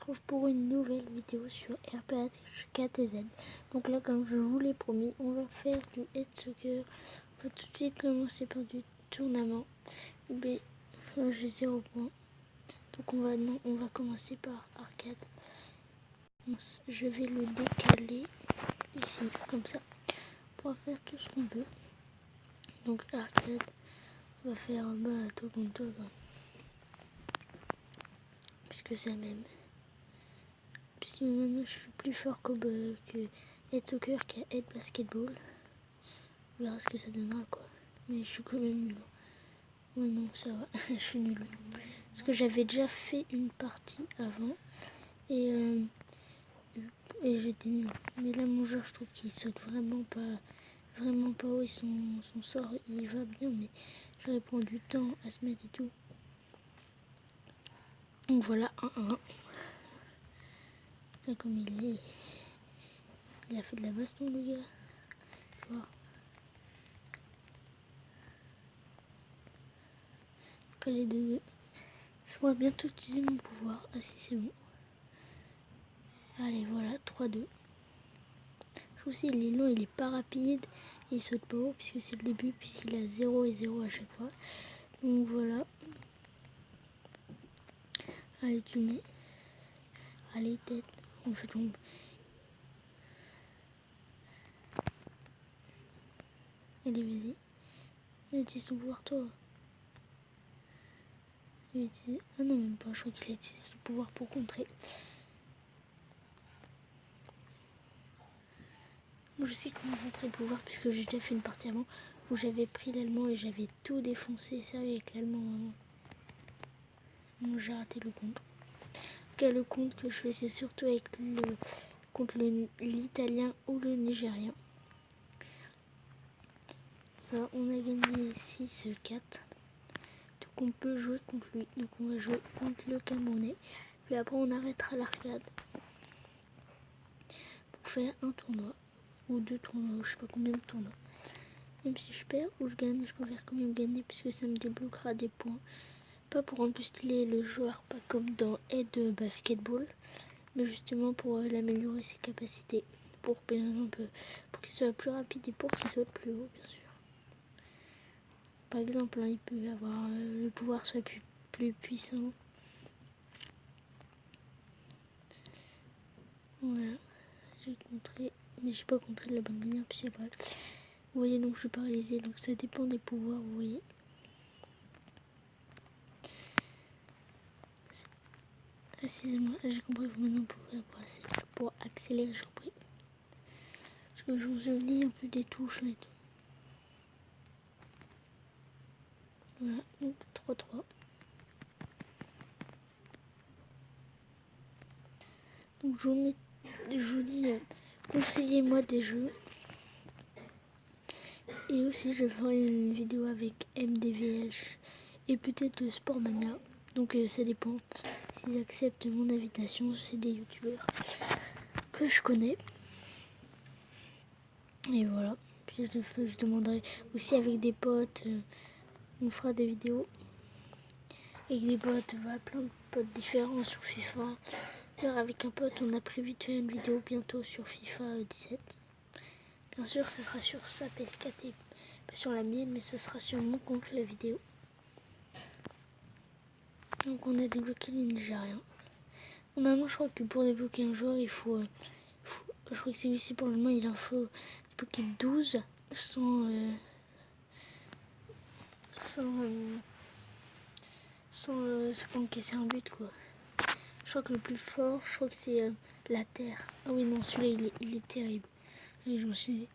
retrouve pour une nouvelle vidéo sur RPH KTZ. Donc là, comme je vous l'ai promis, on va faire du head soccer. On va tout de suite commencer par du tournament. Mais j'ai 0 points. Donc on va commencer par arcade. Je vais le décaler ici, comme ça, pour faire tout ce qu'on veut. Donc arcade, on va faire toi contre toi, puisque c'est la même. Puisque maintenant je suis plus fort que head soccer qu'à head basketball. On verra ce que ça donnera, quoi. Mais je suis quand même nul. Ouais, non, ça va, je suis nul. Parce que j'avais déjà fait une partie avant et j'étais nul. Mais là, mon joueur, je trouve qu'il saute vraiment pas haut. Et son sort, il va bien, mais j'aurais pris du temps à se mettre et tout. Donc voilà, 1-1. Comme il a fait de la baston, le gars. Voilà. Les 2-2. Je pourrais bientôt utiliser mon pouvoir. Ah si, c'est bon. Allez, voilà, 3-2. Je trouve aussi, il est long, il est pas rapide. Et il saute pas haut, puisque c'est le début, puisqu'il a 0 et 0 à chaque fois. Donc voilà. Allez, tu mets. Allez, tête. On fait tomber. Allez, vas-y. Utilise ton pouvoir, toi. Ah non, même pas. Je crois qu'il a utilisé son pouvoir pour contrer. Moi, je sais comment contrer le pouvoir, puisque j'ai déjà fait une partie avant où j'avais pris l'allemand et j'avais tout défoncé. Sérieux, avec l'allemand, vraiment. Moi, j'ai raté le compte. Le compte que je fais, c'est surtout contre l'italien ou le nigérien. Ça, on a gagné 6-4. Donc on peut jouer contre lui. Donc on va jouer contre le Camerounais. Puis après on arrêtera l'arcade pour faire un tournoi. Ou 2 tournois, ou je sais pas combien de tournois. Même si je perds ou je gagne, je préfère quand même gagner puisque ça me débloquera des points. Pas pour en plus stylé le joueur, pas comme dans Head Basketball, mais justement pour l'améliorer ses capacités. Pour qu'il soit plus rapide et pour qu'il saute plus haut, bien sûr. Par exemple, il peut avoir le pouvoir soit plus puissant. Voilà, j'ai contré, mais j'ai pas contré de la bonne manière, puis pas. Vous voyez, donc je suis paralysée, donc ça dépend des pouvoirs, vous voyez. Assisez-moi, j'ai compris maintenant pour accélérer, j'ai compris. Parce que je me souviens un peu des touches et tout. Voilà, donc 3-3. Donc je vous dis, conseillez-moi des jeux. Et aussi je ferai une vidéo avec MDVL et peut-être Sportmania. Donc ça dépend s'ils acceptent mon invitation. C'est des youtubeurs que je connais. Et voilà. Puis je demanderai aussi avec des potes. On fera des vidéos avec des potes. Voilà, plein de potes différents sur FIFA. D'ailleurs avec un pote on a prévu de faire une vidéo bientôt sur FIFA 17. Bien sûr ça sera sur sa PS4 et pas sur la mienne, mais ça sera sur mon compte la vidéo. Donc on a débloqué le Nigérien. Normalement je crois que pour débloquer un joueur il faut je crois que c'est aussi pour le moment il en faut débloquer 12 sans encaisser un but, quoi. Je crois que le plus fort, je crois que c'est la terre. Ah oui non, celui-là il est terrible. Et je me suis dit,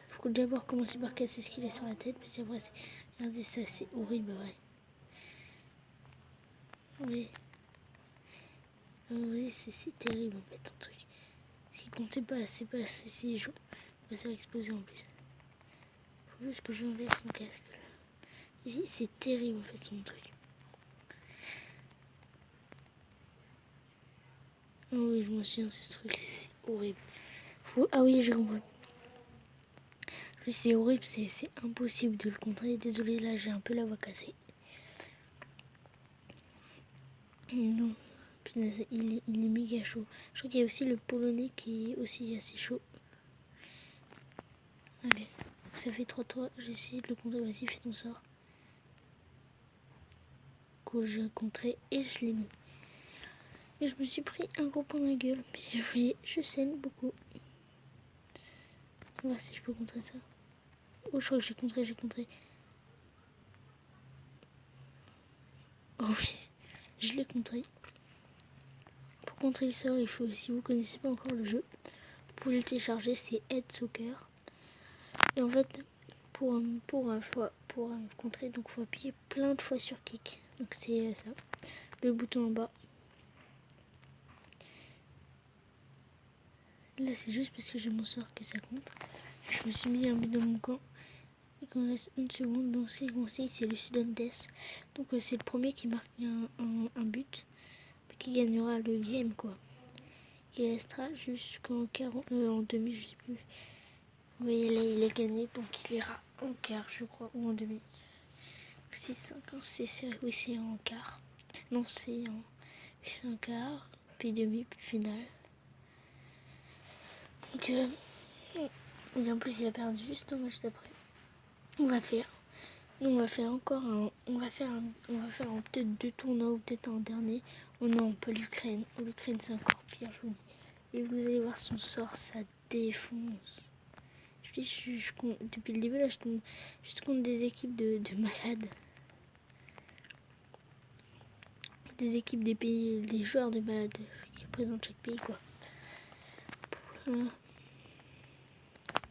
faut d'abord commencer par casser ce qu'il a sur la tête, puis après regardez ça, c'est horrible, ouais. Oui. Oui, c'est terrible en fait ton truc. Ce qui compte c'est pas si je vais se faire exploser en plus. Faut juste que j'enlève son casque là. Ici c'est terrible en fait son truc. Ah oui, je m'en souviens, ce truc, c'est horrible. Ah oui, j'ai compris. Oui, c'est horrible, c'est impossible de le contrer. Désolé, là j'ai un peu la voix cassée. Non, punaise, il est méga chaud. Je crois qu'il y a aussi le polonais qui est aussi assez chaud. Allez, ça fait 3-3. J'essaie de le compter. Vas-y, fais ton sort. Que j'ai contré et je l'ai mis. Et je me suis pris un gros point dans la gueule. Puis si vous voyez, je saigne beaucoup. On va voir si je peux contrer ça. Oh, je crois que j'ai contré. Oh oui, je l'ai contré. Pour contrer le sort, il faut, si vous ne connaissez pas encore le jeu, vous pouvez le télécharger, c'est Head Soccer. Et en fait, pour contrer, donc il faut appuyer plein de fois sur kick. Donc c'est ça, le bouton en bas. Là c'est juste parce que j'ai mon sort que ça compte. Je me suis mis un but dans mon camp. Et quand il reste une seconde, donc ce qu'on sait, c'est le Sudden-Death. Donc c'est le premier qui marque un but, qui gagnera le game quoi. Qui restera jusqu'en en demi, je sais plus. Vous voyez là, il a gagné, donc il ira en quart, je crois, ou en demi. 6-5, oui, c'est en quart. Non, c'est en quart, puis demi, puis finale. Donc, et en plus, il a perdu juste au match d'après. On va faire encore peut-être 2 tournois ou peut-être un dernier. Oh non, pas l'Ukraine. L'Ukraine, c'est encore pire, je vous dis. Et vous allez voir son sort, ça défonce. Je compte, depuis le début, là, je compte des équipes de malades. Des équipes des pays, des joueurs de malades qui représentent chaque pays, quoi. Voilà.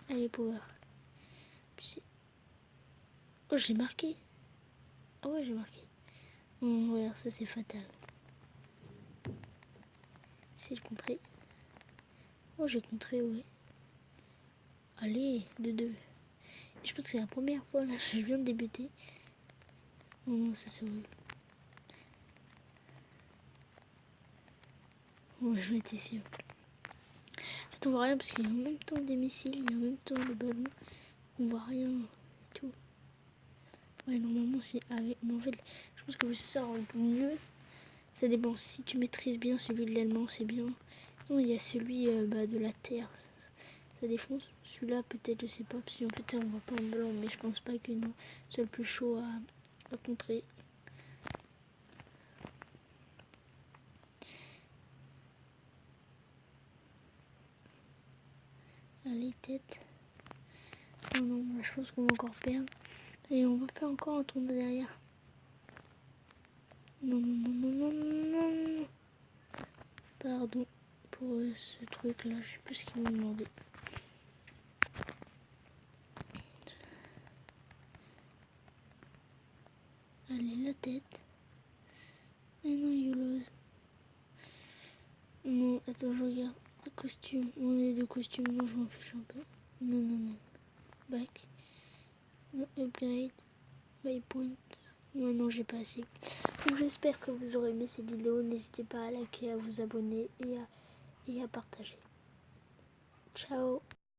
Allez, Power. Oh, j'ai marqué. Ah ouais, j'ai marqué. Ouais, ça, c'est fatal. C'est le contré. Oh, j'ai contré, ouais. Allez, 2-2. Je pense que c'est la première fois, là, je viens de débuter. Oh non, ça c'est horrible. Ouais, je m'étais sûre. En fait, on voit rien parce qu'il y a en même temps des missiles, il y a en même temps le ballon. On voit rien et tout. Ouais, normalement, c'est avec. Mais en fait, je pense que le sort un peu mieux. Ça dépend. Si tu maîtrises bien celui de l'allemand, c'est bien. Non, il y a celui de la terre. Ça défonce. Celui-là, peut-être, je sais pas. Parce qu'en fait, on voit pas en blanc. Mais je pense pas que non. C'est le plus chaud à contrer. Allez, tête. Oh non, je pense qu'on va encore perdre. Et on va faire encore un tournoi derrière. Non, non, non, non, non, non, non. Pardon pour ce truc-là. Je sais pas ce qu'ils m'ont demandé. Allez, la tête. Mais non, Yulos. Non, attends, je regarde. Le costume. On est de costume. Non, je m'en fiche un peu. Non, non, non. Back. No upgrade. Waypoint. Ouais, non, j'ai pas assez. Donc, j'espère que vous aurez aimé cette vidéo. N'hésitez pas à liker, à vous abonner et à partager. Ciao.